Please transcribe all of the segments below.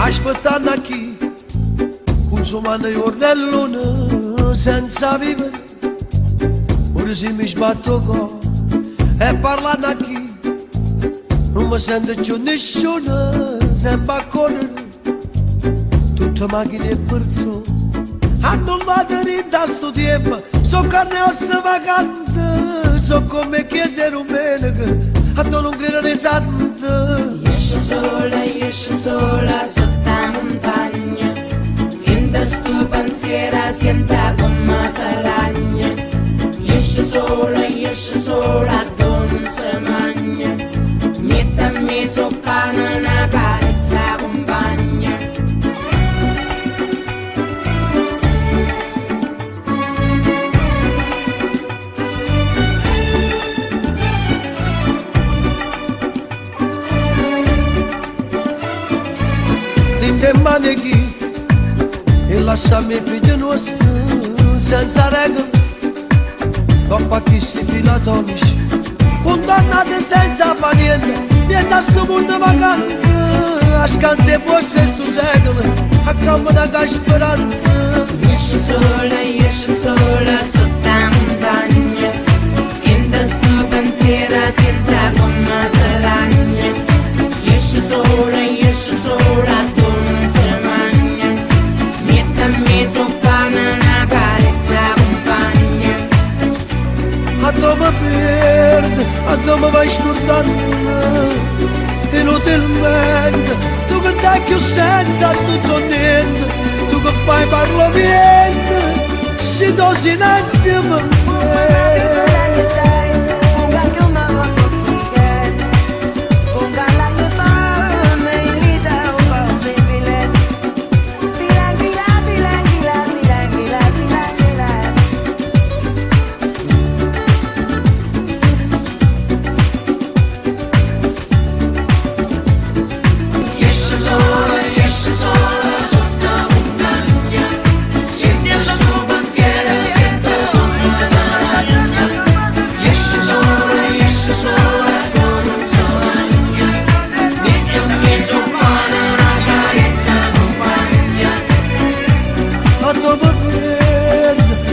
aspettando a chi consumando i ornellone senza vivere. Ora se mi sbatto qua e parlando a chi non mi sente più nessuno, sempre a correre tutte macchine e persone hanno lato da sto tempo. So carne e ossa vacante, so come chiese rumene hanno non credere sante. Esce sola sotto la montagna, senta sto pensiero, senta come si ragna. Esce sola, non si magna, mette a mezzo pane una carezza compagna. Dinte mani chi e lasciami figli nostri senza regole, dopo a chi si fila atomici condannati senza fare niente, piazza a sto mondo vacante, a scanse fosse sto secolo, a campo da speranza. Esce sola sotto la montagna, senta sto pensiero, senta come si ragna. Esce sola, non si magna, mette a mezzo pane una carezza compagna. A dove perde, a dove vai scordando, inutilmente, tu che dai più senza tutto niente, tu che fai parlo niente, si do silenzio per me.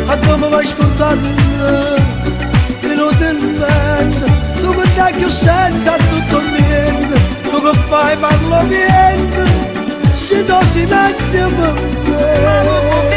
A dove vai scordando, inutilmente, tu che dai più senza tutto niente, tu che fai parlo niente, si do silenzio per me.